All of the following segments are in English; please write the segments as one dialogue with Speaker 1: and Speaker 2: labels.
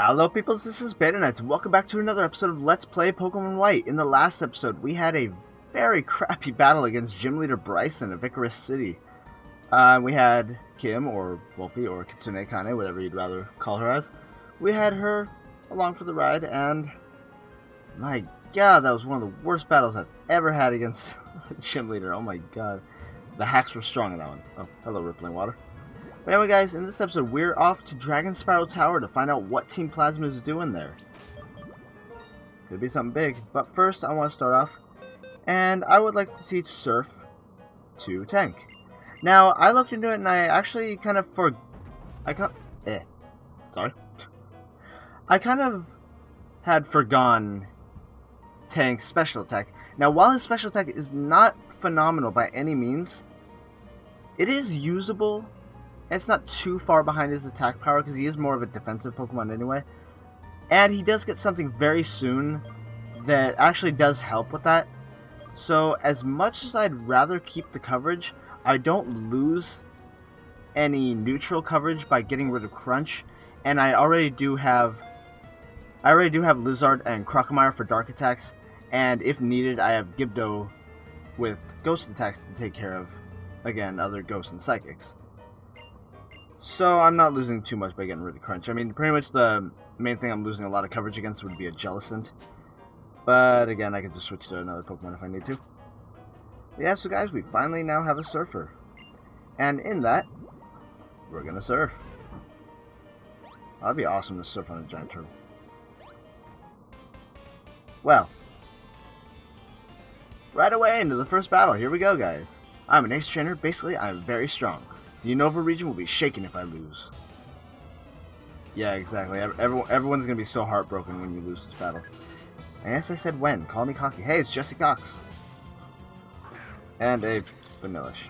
Speaker 1: Hello peoples, this is BetaNights and welcome back to another episode of Let's Play Pokemon White. In the last episode, we had a very crappy battle against Gym Leader Bryson of Icarus City. We had Kim, or Wolfie, or Kitsune Kane, whatever you'd rather call her as. We had her along for the ride, and my god, that was one of the worst battles I've ever had against Gym Leader. Oh my god. The hacks were strong in that one. Oh, hello Rippling Water. But anyway guys, in this episode we're off to Dragonspiral Tower to find out what Team Plasma is doing there. Could be something big, but first I want to start off, and I would like to teach Surf to Tank. Now, I looked into it and I actually kind of I kind of had forgone Tank's special attack. Now, while his special attack is not phenomenal by any means, it is usable. It's not too far behind his attack power because he is more of a defensive Pokemon anyway. And he does get something very soon that actually does help with that. So as much as I'd rather keep the coverage, I don't lose any neutral coverage by getting rid of Crunch. And I already do have Lizard and Crocomire for dark attacks. And if needed, I have Gibdo with ghost attacks to take care of, again, other ghosts and psychics. So I'm not losing too much by getting rid of Crunch. I mean, pretty much the main thing I'm losing a lot of coverage against would be a Jellicent. But again, I could just switch to another Pokemon if I need to. But yeah, so guys, we finally now have a Surfer. And in that, we're gonna surf. That'd be awesome to surf on a giant turtle. Well, right away into the first battle. Here we go, guys. I'm an ace trainer. Basically, I'm very strong. The Unova region will be shaken if I lose. Yeah, exactly. Everyone's going to be so heartbroken when you lose this battle. And yes, I said when. Call me cocky. Hey, it's Jesse Cox. And a Vanillish.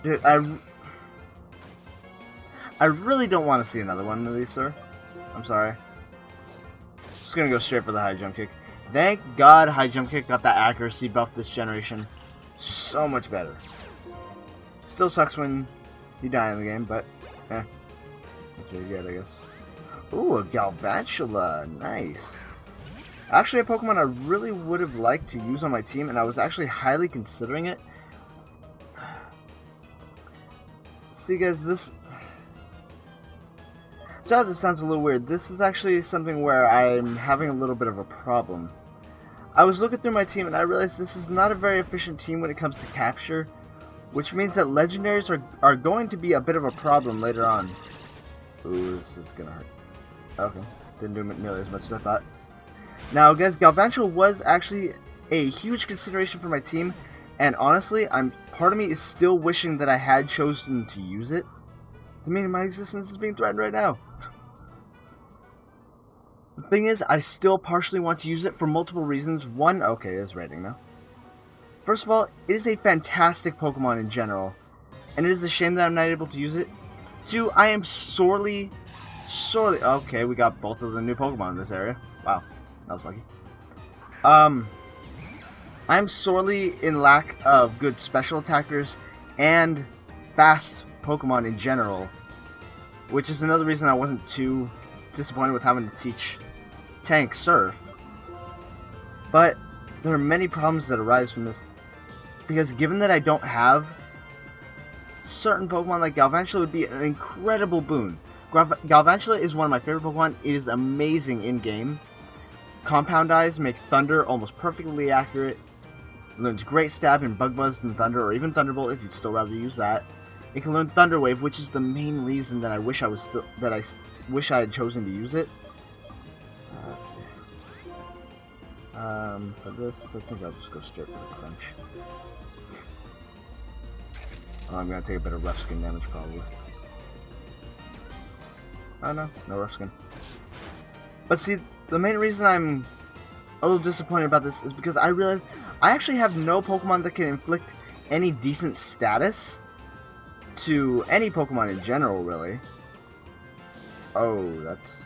Speaker 1: Dude, I really don't want to see another one of these, sir. I'm sorry. Just going to go straight for the high jump kick. Thank God high jump kick got that accuracy buff this generation. So much better. Still sucks when you die in the game, but that's what you get, I guess. Ooh, a Galvantula. Nice. Actually, a Pokemon I really would have liked to use on my team, and I was actually highly considering it. See, guys, this... So this sounds a little weird. This is actually something where I'm having a little bit of a problem. I was looking through my team and I realized this is not a very efficient team when it comes to capture, which means that legendaries are going to be a bit of a problem later on. Ooh, this is gonna hurt. Okay, didn't do nearly as much as I thought. Now, guys, Galvantula was actually a huge consideration for my team, and honestly, part of me is still wishing that I had chosen to use it. The meaning of my existence is being threatened right now. The thing is, I still partially want to use it for multiple reasons. One, okay, it's raining now. First of all, it is a fantastic Pokemon in general, and it is a shame that I'm not able to use it. Two, I am sorely... Okay, we got both of the new Pokemon in this area. Wow, that was lucky. I'm sorely in lack of good special attackers and fast Pokemon in general, which is another reason I wasn't too disappointed with having to teach Tank Surf. But there are many problems that arise from this, because given that I don't have certain Pokemon like Galvantula would be an incredible boon. Galvantula is one of my favorite Pokemon. It is amazing in game. Compound Eyes make Thunder almost perfectly accurate. It learns Great Stab and Bug Buzz and Thunder, or even Thunderbolt if you'd still rather use that. It can learn Thunder Wave, which is the main reason that I wish I had chosen to use it. Let's see. For this, I think I'll just go straight for the Crunch. Oh, I'm gonna take a bit of rough skin damage probably. Oh no, no rough skin. But see, the main reason I'm a little disappointed about this is because I realized I actually have no Pokemon that can inflict any decent status to any Pokemon in general, really. Oh, that's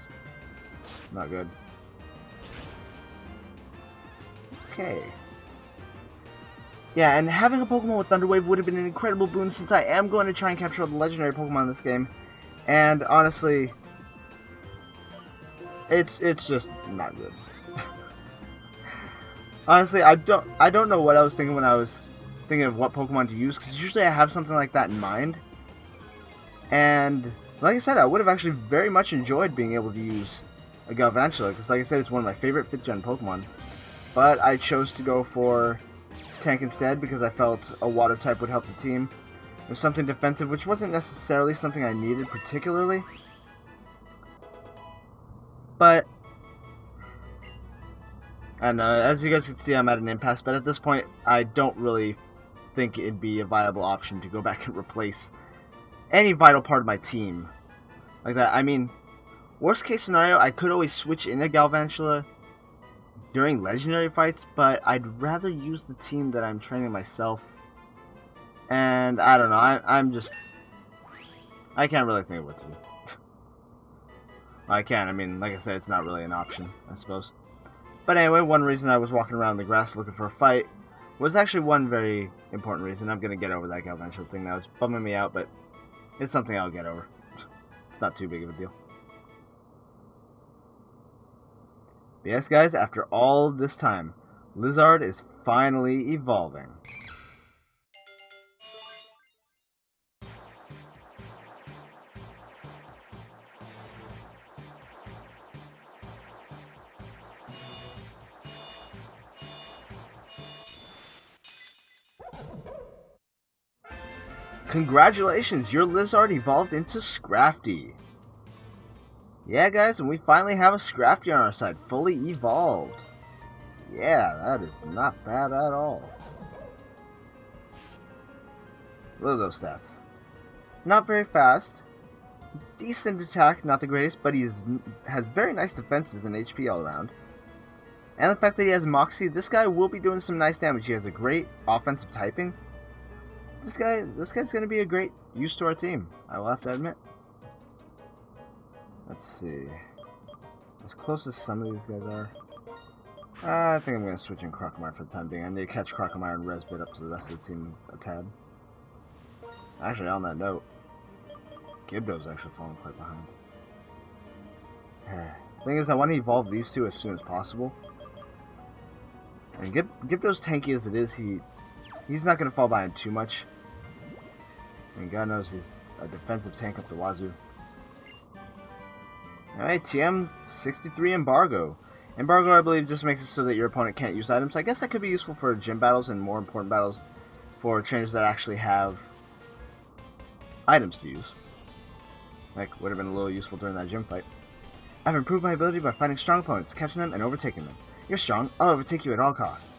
Speaker 1: not good. Okay. Yeah, and having a Pokemon with Thunder Wave would have been an incredible boon since I am going to try and capture all the legendary Pokemon in this game. And honestly, it's just not good. Honestly, I don't know what I was thinking when I was thinking of what Pokemon to use, because usually I have something like that in mind. And like I said, I would have actually very much enjoyed being able to use a Galvantula, because like I said, it's one of my favorite 5th gen Pokemon. But I chose to go for Tank instead because I felt a water type would help the team. It was something defensive, which wasn't necessarily something I needed particularly. But and as you guys can see, I'm at an impasse, but at this point, I don't really think it'd be a viable option to go back and replace any vital part of my team like that. I mean, worst case scenario, I could always switch in a Galvantula during legendary fights, but I'd rather use the team that I'm training myself. And I don't know, I can't really think of what to do. I can, I mean, like I said, it's not really an option, I suppose. But anyway, one reason I was walking around the grass looking for a fight was actually one very important reason. I'm going to get over that Galvantula thing now. It's bumming me out, but it's something I'll get over. It's not too big of a deal. But yes, guys, after all this time, Lizard is finally evolving. Congratulations, your Lizard evolved into Scrafty. Yeah, guys, and we finally have a Scrafty on our side, fully evolved. Yeah, that is not bad at all. Look at those stats. Not very fast. Decent attack, not the greatest, but he has very nice defenses and HP all around. And the fact that he has Moxie, this guy will be doing some nice damage. He has a great offensive typing. This guy's going to be a great use to our team, I will have to admit. Let's see. As close as some of these guys are. I think I'm going to switch in Crocomire for the time being. I need to catch Crocomire and Resbit up to the rest of the team a tad. Actually, on that note, Gibdo's actually falling quite behind. Thing is, I want to evolve these two as soon as possible. And Gibdo's tanky as it is, he's not going to fall behind too much. And God knows he's a defensive tank up the wazoo. Alright, TM 63 Embargo. Embargo, I believe, just makes it so that your opponent can't use items. I guess that could be useful for gym battles and more important battles for trainers that actually have items to use. Like, would have been a little useful during that gym fight. I've improved my ability by fighting strong opponents, catching them, and overtaking them. You're strong, I'll overtake you at all costs.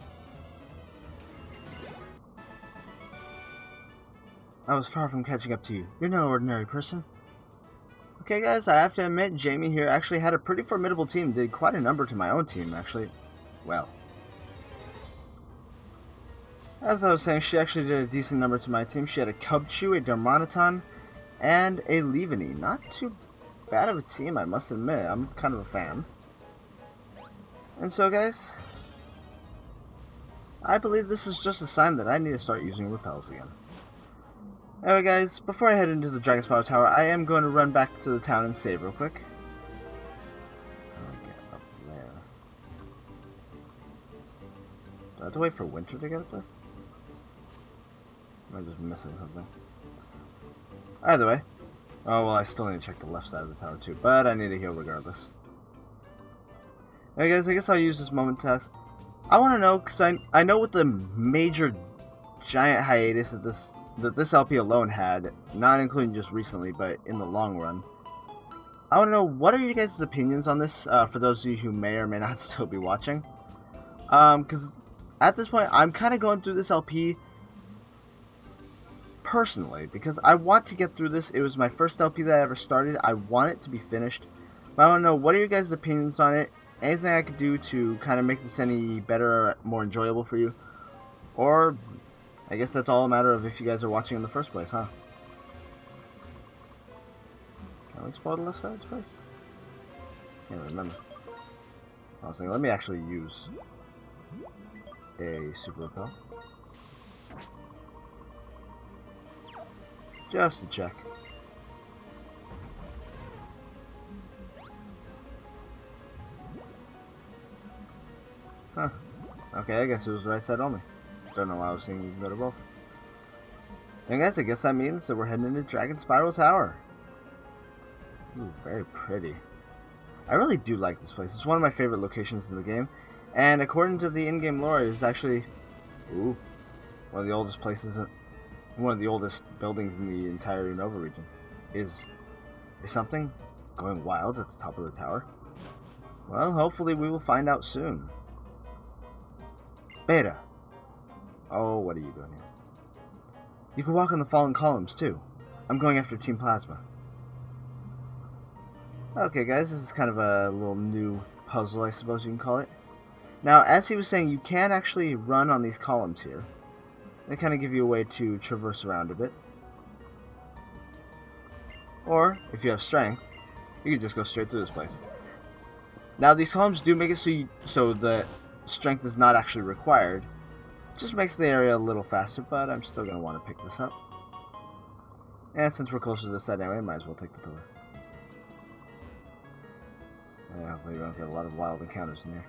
Speaker 1: I was far from catching up to you. You're no ordinary person. Okay, guys, I have to admit, Jamie here actually had a pretty formidable team. Did quite a number to my own team, actually. Well. As I was saying, she actually did a decent number to my team. She had a Cubchoo, a Darmanitan, and a Leavanny. Not too bad of a team, I must admit. I'm kind of a fan. And so, guys, I believe this is just a sign that I need to start using repels again. Anyway, guys, before I head into the Dragonspiral Tower, I am going to run back to the town and save real quick. I'll get up there. Do I have to wait for winter to get up there? Am I just missing something? Either way. Oh, well, I still need to check the left side of the tower, too. But I need to heal regardless. Hey, guys, I guess I'll use this moment to ask. I want to know, because I know what the major giant hiatus that this LP alone had, not including just recently, but in the long run. I want to know, what are you guys' opinions on this, for those of you who may or may not still be watching? Because at this point, I'm kind of going through this LP personally, because I want to get through this. It was my first LP that I ever started. I want it to be finished. But I want to know, what are your guys' opinions on it? Anything I could do to kind of make this any better or more enjoyable for you? Or, I guess that's all a matter of if you guys are watching in the first place, huh? Can we explore the left side of this place? Can't remember. I was thinking, let me actually use a super repel. Just to check. Huh. Okay, I guess it was right side only. Don't know why I was saying you can go to both. And guys, I guess that means that we're heading into Dragonspiral Tower. Ooh, very pretty. I really do like this place. It's one of my favorite locations in the game. And according to the in-game lore, it's actually one of the oldest places, one of the oldest buildings in the entire Unova region. Is something going wild at the top of the tower? Well, hopefully we will find out soon. Beta. Oh, what are you doing here? You can walk on the fallen columns, too. I'm going after Team Plasma. Okay, guys, this is kind of a little new puzzle, I suppose you can call it. Now, as he was saying, you can actually run on these columns here. They kind of give you a way to traverse around a bit. Or, if you have strength, you can just go straight through this place. Now, these columns do make it so the strength is not actually required. Just makes the area a little faster, but I'm still going to want to pick this up. And since we're closer to the side anyway, might as well take the pillar. Yeah, hopefully we don't get a lot of wild encounters in here.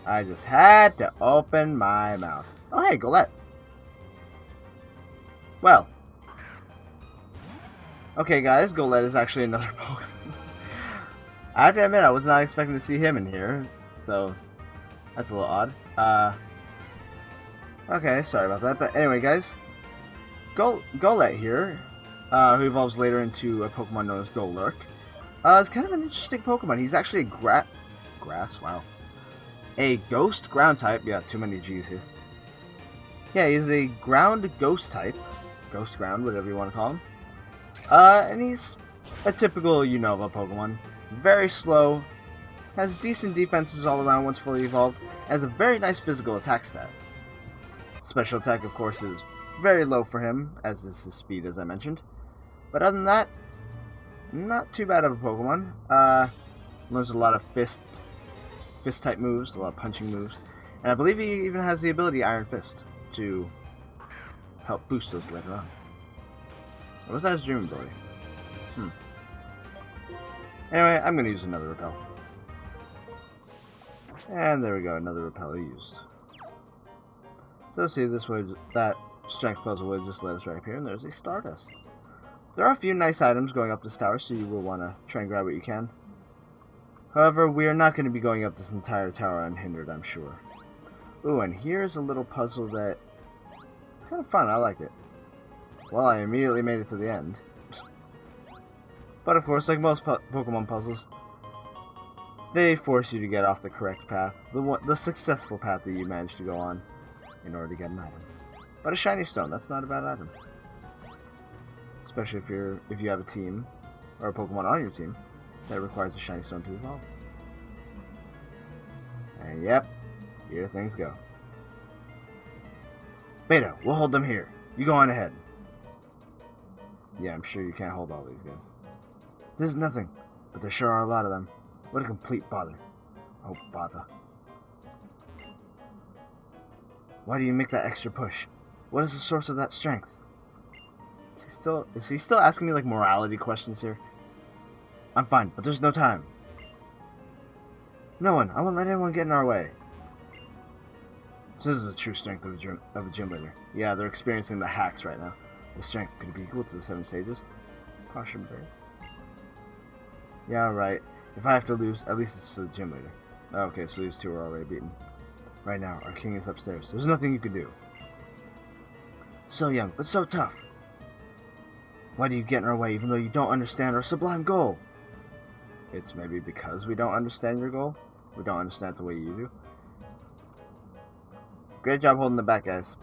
Speaker 1: I just had to open my mouth. Oh, hey, Golett. Well. Okay, guys, Golett is actually another Pokemon. I have to admit, I was not expecting to see him in here, so that's a little odd. Okay, sorry about that. But anyway, guys, Golett here, who evolves later into a Pokemon known as Golurk, is kind of an interesting Pokemon. He's actually a ghost ground type. Yeah, too many G's here. Yeah, he's a ground ghost type. Ghost ground, whatever you want to call him. And he's a typical Unova Pokemon. Very slow, has decent defenses all around once fully evolved, has a very nice physical attack stat. Special attack, of course, is very low for him, as is his speed, as I mentioned. But other than that, not too bad of a Pokemon. Learns a lot of fist-type moves, a lot of punching moves. And I believe he even has the ability Iron Fist to help boost those later on. What was that his dream ability? Anyway, I'm going to use another repel. And there we go, another repel used. So see, this would, that strength puzzle would just let us right up here, and there's a Stardust. There are a few nice items going up this tower, so you will want to try and grab what you can. However, we are not going to be going up this entire tower unhindered, I'm sure. Ooh, and here's a little puzzle that is kind of fun, I like it. Well, I immediately made it to the end. But of course, like most Pokemon puzzles, they force you to get off the correct path, the successful path that you managed to go on in order to get an item. But a shiny stone, that's not a bad item. Especially if you have a team, or a Pokemon on your team, that requires a shiny stone to evolve. And yep, here things go. Beta, we'll hold them here. You go on ahead. Yeah, I'm sure you can't hold all these guys. This is nothing, but there sure are a lot of them. What a complete bother. Oh, bother. Why do you make that extra push? What is the source of that strength? Is he still asking me, like, morality questions here? I'm fine, but there's no time. No one. I won't let anyone get in our way. So this is the true strength of a gym leader. Yeah, they're experiencing the hacks right now. The strength could be equal to the 7 stages. Caution bird. Yeah, right. If I have to lose, at least it's the gym leader. Okay, so these two are already beaten. Right now, our king is upstairs. There's nothing you can do. So young, but so tough. Why do you get in our way even though you don't understand our sublime goal? It's maybe because we don't understand your goal. We don't understand it the way you do. Great job holding the back, guys.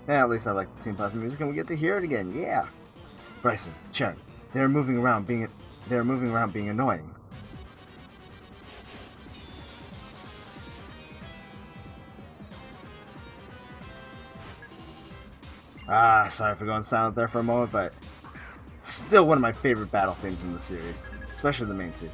Speaker 1: Yeah, at least I like the Team Plasma music, and we get to hear it again. Yeah. Bryson, Cherry, they're moving around being annoying. Ah, sorry for going silent there for a moment, but still one of my favorite battle themes in the series, especially the main theme.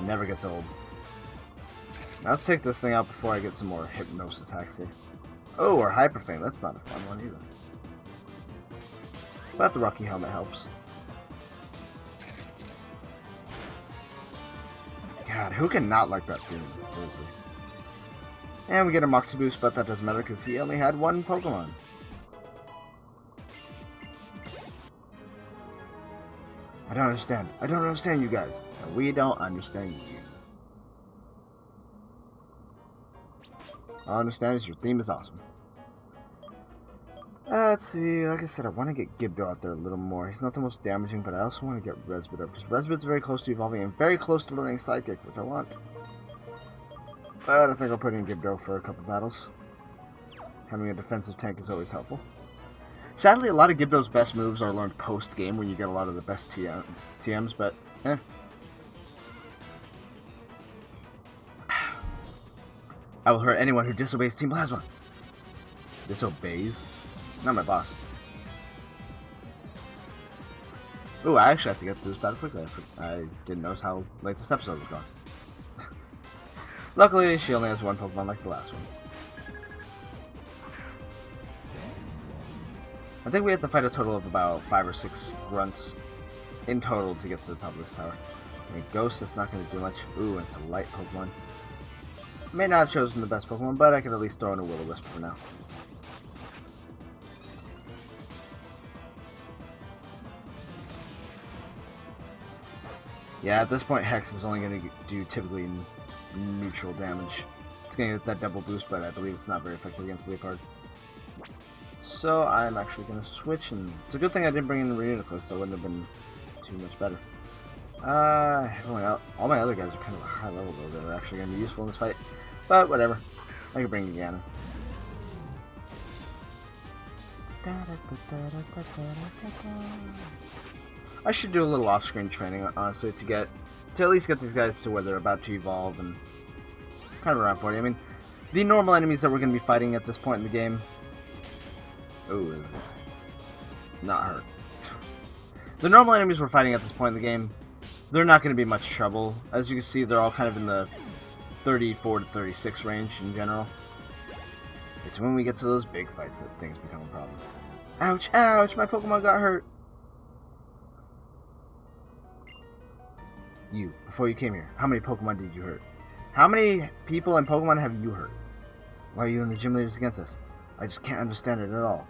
Speaker 1: Never gets old. Now let's take this thing out before I get some more hypnosis hacks here. Oh, or Hyper Fang. That's not a fun one either. But the Rocky Helmet helps. God, who can not like that theme? Seriously. And we get a Moxie boost, but that doesn't matter because he only had one Pokemon. I don't understand. I don't understand you guys. And we don't understand you. All I understand is your theme is awesome. Let's see. Like I said, I want to get Gibdo out there a little more. He's not the most damaging, but I also want to get Resbit up because Resbit's very close to evolving and very close to learning Psychic, which I want. But I think I'll put in Gibdo for a couple battles. Having a defensive tank is always helpful. Sadly, a lot of Gibdo's best moves are learned post-game when you get a lot of the best TMs, but eh. I will hurt anyone who disobeys Team Plasma. Disobeys? Not my boss. Ooh, I actually have to get through this battle quickly. I didn't notice how late this episode was going. Luckily, she only has one Pokemon like the last one. I think we have to fight a total of about 5 or 6 grunts in total to get to the top of this tower. I mean, Ghost, that's not going to do much. Ooh, it's a light Pokemon. May not have chosen the best Pokemon, but I can at least throw in a Will-O-Wisp for now. Yeah, at this point, Hex is only going to do typically neutral damage. It's going to get that double boost, but I believe it's not very effective against Leopard. So I'm actually going to switch, and it's a good thing I didn't bring in the Reuniclus, so it wouldn't have been too much better. All my other guys are kind of a high level, though. They're actually going to be useful in this fight. But whatever. I can bring Ganon. I should do a little off-screen training, honestly, to at least get these guys to where they're about to evolve and kind of around 40. I mean, the normal enemies that we're going to be fighting at this point in the game. Ooh, is not hurt. The normal enemies we're fighting at this point in the game, they're not going to be much trouble. As you can see, they're all kind of in the 34 to 36 range in general. It's when we get to those big fights that things become a problem. Ouch, ouch, my Pokemon got hurt. You, before you came here, how many Pokemon did you hurt? How many people and Pokemon have you hurt? Why are you and the gym leaders against us? I just can't understand it at all.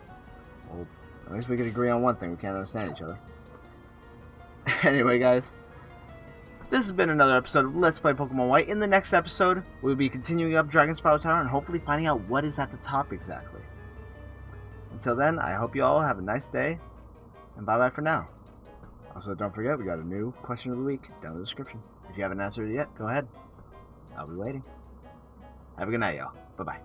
Speaker 1: Well, at least we can agree on one thing. We can't understand each other. Anyway, guys. This has been another episode of Let's Play Pokemon White. In the next episode, we'll be continuing up Dragonspiral Tower and hopefully finding out what is at the top exactly. Until then, I hope you all have a nice day. And bye-bye for now. Also, don't forget, we got a new question of the week down in the description. If you haven't answered it yet, go ahead. I'll be waiting. Have a good night, y'all. Bye-bye.